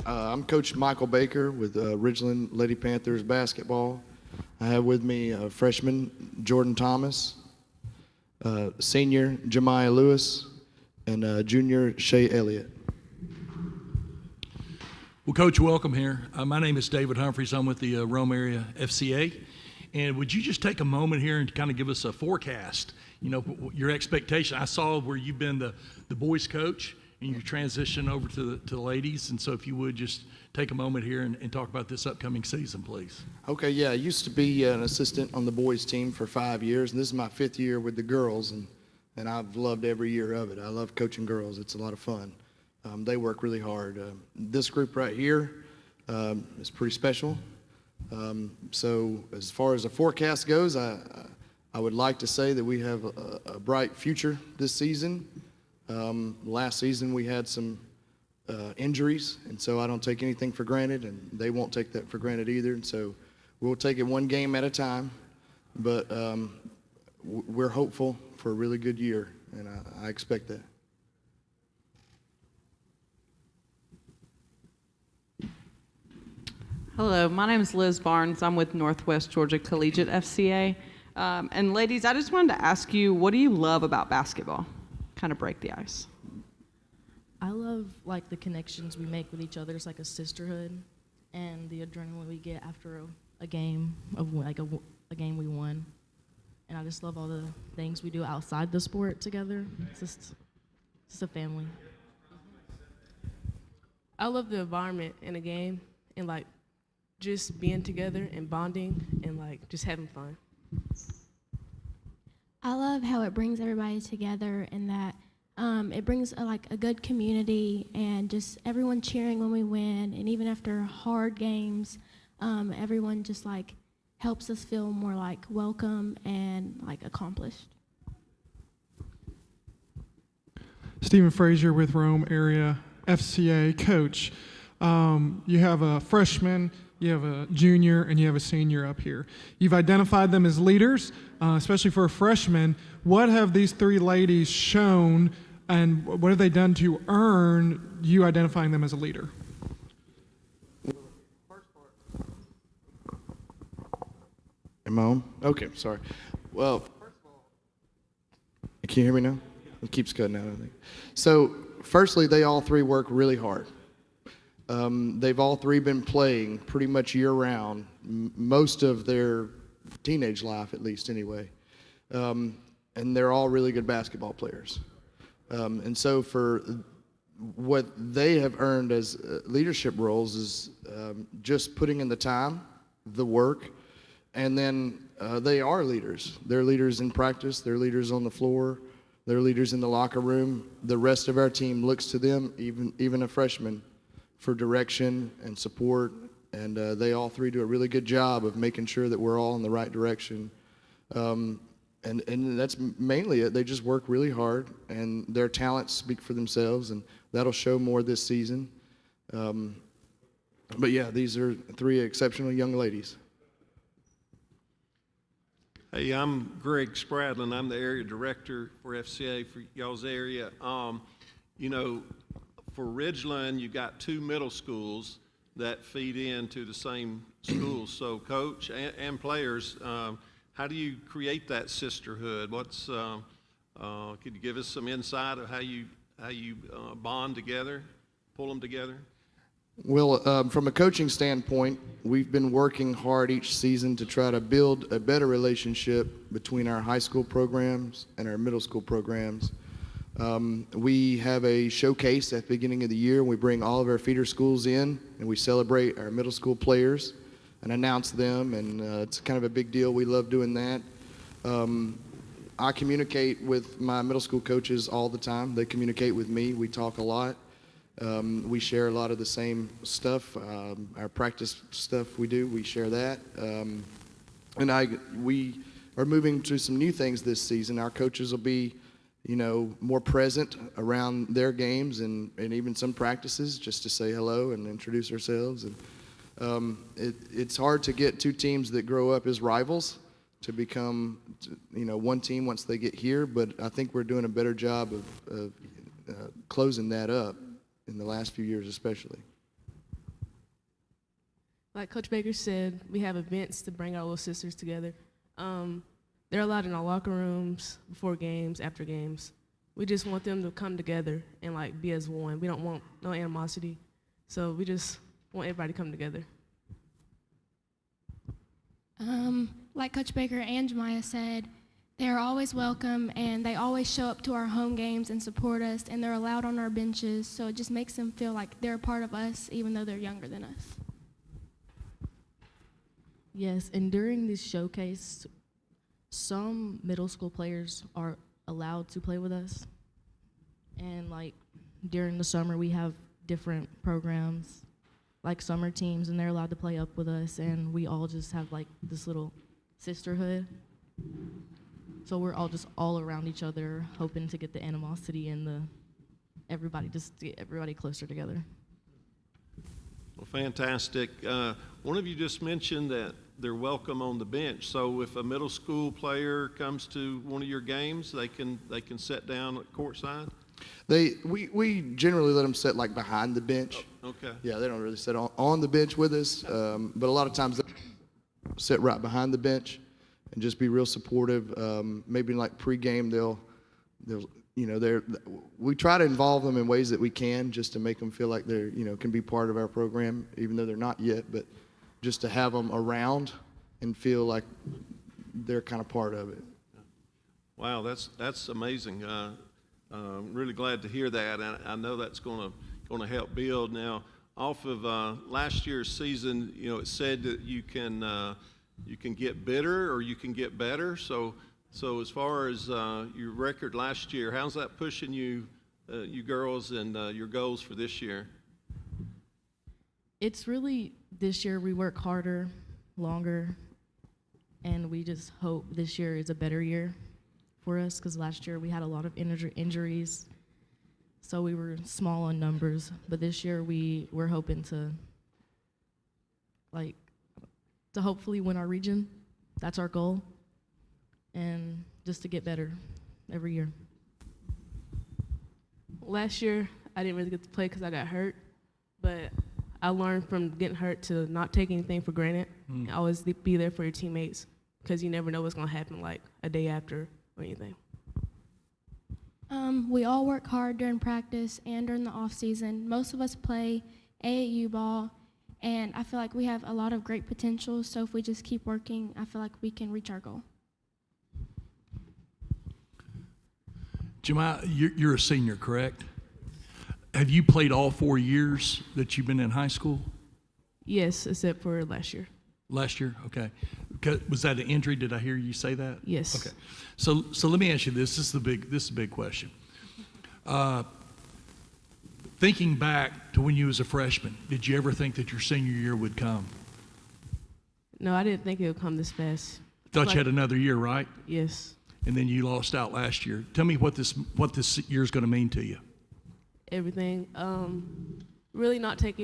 I'm Coach Michael Baker with Ridgeland Lady Panthers basketball. I have with me freshman Jordan Thomas, senior Jemiah Lewis, and junior Shay Elliott. Well, Coach, welcome here. My name is David Humphreys. I'm with the Rome Area FCA. And would you just take a moment here and kind of give us a forecast, your expectation? I saw where you've been the boys coach and you transition over to the ladies. And so if you would just take a moment here and talk about this upcoming season, please. Okay, yeah, I used to be an assistant on the boys team for 5 years, and this is my 5th year with the girls, and I've loved every year of it. I love coaching girls. It's a lot of fun. They work really hard. This group right here is pretty special. So as far as the forecast goes, I would like to say that we have a bright future this season. Last season we had some injuries, and so I don't take anything for granted, and they won't take that for granted either. And so we'll take it one game at a time, but we're hopeful for a really good year, and I expect that. Hello, my name is Liz Barnes. I'm with Northwest Georgia Collegiate FCA. And ladies, I just wanted to ask you, what do you love about basketball? Kind of break the ice. I love the connections we make with each other. It's like a sisterhood, and the adrenaline we get after a game of a game we won. And I just love all the things we do outside the sport together. It's just a family. I love the environment in a game and just being together and bonding and just having fun. I love how it brings everybody together and that it brings a good community and just everyone cheering when we win, and even after hard games, everyone just helps us feel more welcome and accomplished. Stephen Frazier with Rome Area FCA. Coach, you have a freshman, you have a junior, and you have a senior up here. You've identified them as leaders, especially for a freshman. What have these three ladies shown, and what have they done to earn you identifying them as a leader? Am I on? Okay, sorry. Well, first of all, can you hear me now? It keeps cutting out, I think. So, firstly, they all three work really hard. They've all three been playing pretty much year-round, most of their teenage life, at least, anyway. And they're all really good basketball players. And so for what they have earned as leadership roles is just putting in the time, the work, and then they are leaders. They're leaders in practice. They're leaders on the floor. They're leaders in the locker room. The rest of our team looks to them, even a freshman, for direction and support, and they all three do a really good job of making sure that we're all in the right direction. And that's mainly it. They just work really hard, and their talents speak for themselves, and that'll show more this season. But yeah, these are three exceptional young ladies. Hey, I'm Greg Spradlin. I'm the area director for FCA for y'all's area. For Ridgeland, you've got 2 middle schools that feed into the same schools. So, coach and players, how do you create that sisterhood? Could you give us some insight of how you bond together, pull them together? Well, from a coaching standpoint, we've been working hard each season to try to build a better relationship between our high school programs and our middle school programs. We have a showcase at the beginning of the year. We bring all of our feeder schools in, and we celebrate our middle school players and announce them, and it's kind of a big deal. We love doing that. I communicate with my middle school coaches all the time. They communicate with me. We talk a lot. We share a lot of the same stuff. Our practice stuff we share that. We are moving to some new things this season. Our coaches will be more present around their games and even some practices just to say hello and introduce ourselves. And it's hard to get 2 teams that grow up as rivals to become, one team once they get here, but I think we're doing a better job of closing that up in the last few years especially. Like Coach Baker said, we have events to bring our little sisters together. They're allowed in our locker rooms, before games, after games. We just want them to come together and like be as one. We don't want no animosity. So we just want everybody to come together. Like Coach Baker and Jemiah said, they're always welcome and they always show up to our home games and support us, and they're allowed on our benches, so it just makes them feel like they're a part of us even though they're younger than us. Yes, and during this showcase, some middle school players are allowed to play with us. And like during the summer, we have different programs, like summer teams, and they're allowed to play up with us, and we all just have like this little sisterhood. So we're all just all around each other, hoping to get the animosity and everybody, just to get everybody closer together. Well, fantastic. One of you just mentioned that they're welcome on the bench. So if a middle school player comes to one of your games, they can sit down at courtside? We generally let them sit like behind the bench. Oh, okay. Yeah, they don't really sit on the bench with us, but a lot of times they sit right behind the bench and just be real supportive. Maybe like pregame, they'll we try to involve them in ways that we can, just to make them feel like they're can be part of our program, even though they're not yet. But just to have them around and feel like they're kind of part of it. Wow, that's amazing. Really glad to hear that, and I know that's going to help build. Now, off of last year's season, it said that you can get bitter or you can get better. So as far as your record last year, how's that pushing you, you girls, and your goals for this year? It's really, this year we work harder, longer, and we just hope this year is a better year for us, because last year we had a lot of injuries, so we were small on numbers. But this year we're hoping to hopefully win our region. That's our goal, and just to get better every year. Last year, I didn't really get to play because I got hurt, but I learned from getting hurt to not take anything for granted and always be there for your teammates, because you never know what's going to happen like a day after or anything. We all work hard during practice and during the off season. Most of us play AAU ball, and I feel like we have a lot of great potential, so if we just keep working, I feel like we can reach our goal. Jemiah, you're a senior, correct? Have you played all 4 years that you've been in high school? Yes, except for last year. Last year, okay. Was that an injury? Did I hear you say that? Yes. Okay. So let me ask you this. This is a big question. Thinking back to when you was a freshman, did you ever think that your senior year would come? No, I didn't think it would come this fast. Thought you had another year, right? Yes. And then you lost out last year. Tell me what this year is going to mean to you. Everything. Really not take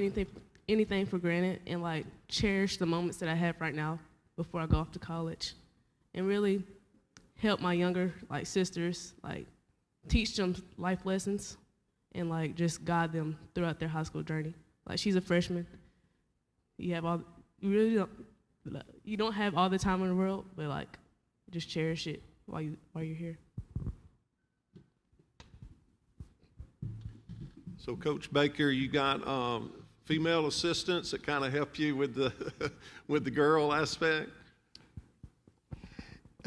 anything for granted, and cherish the moments that I have right now before I go off to college, and really help my younger sisters, teach them life lessons, and just guide them throughout their high school journey. She's a freshman. You don't have all the time in the world, but just cherish it while you're here. So, Coach Baker, you got female assistants that kind of help you with the with the girl aspect?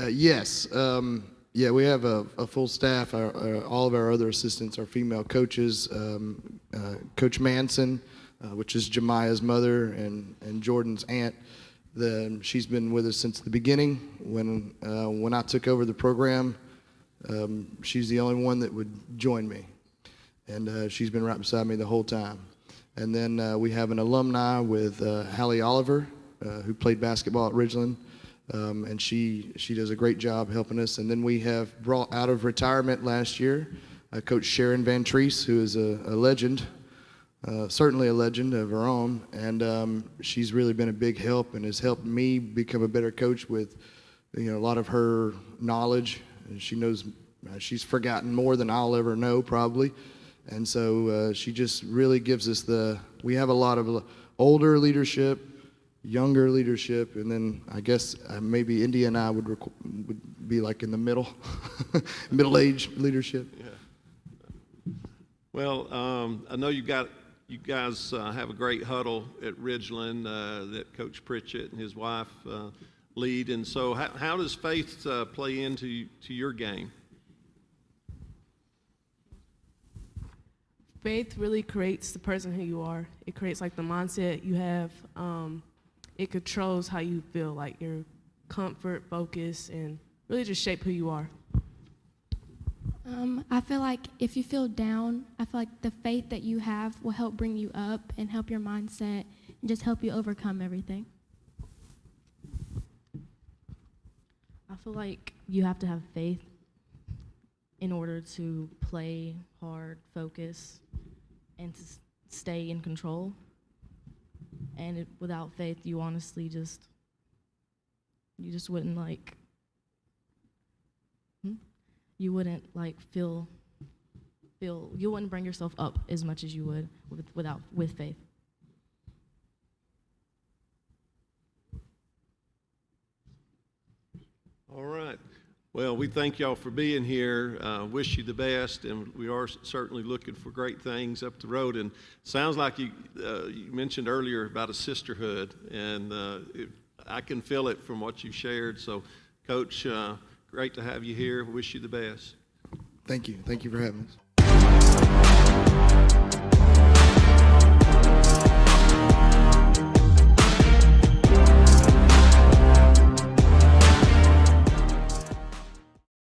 Yes. We have a full staff. All of our other assistants are female coaches. Coach Manson, which is Jemiah's mother and Jordan's aunt. She's been with us since the beginning. When I took over the program, she's the only one that would join me. And she's been right beside me the whole time. And then we have an alumni with Hallie Oliver, who played basketball at Ridgeland, and she does a great job helping us. And then we have brought out of retirement last year Coach Sharon Van Treese, who is a legend, certainly a legend of her own. And she's really been a big help and has helped me become a better coach with a lot of her knowledge. And she knows, she's forgotten more than I'll ever know probably. And so she just really gives us we have a lot of older leadership, younger leadership, and then I guess maybe India and I would be like in the middle, middle-aged leadership. Yeah. Well, I know you guys have a great huddle at Ridgeland that Coach Pritchett and his wife lead, and so how does faith play into your game? Faith really creates the person who you are. It creates like the mindset you have. It controls how you feel, like your comfort, focus, and really just shape who you are. I feel like if you feel down, I feel like the faith that you have will help bring you up and help your mindset and just help you overcome everything. I feel like you have to have faith in order to play hard, focus, and to stay in control. And without faith, you honestly just wouldn't you wouldn't feel you wouldn't bring yourself up as much as you would with faith. All right. Well, we thank y'all for being here. Wish you the best, and we are certainly looking for great things up the road. And sounds like you mentioned earlier about a sisterhood, and I can feel it from what you shared. So, Coach, great to have you here. Wish you the best. Thank you. Thank you for having us.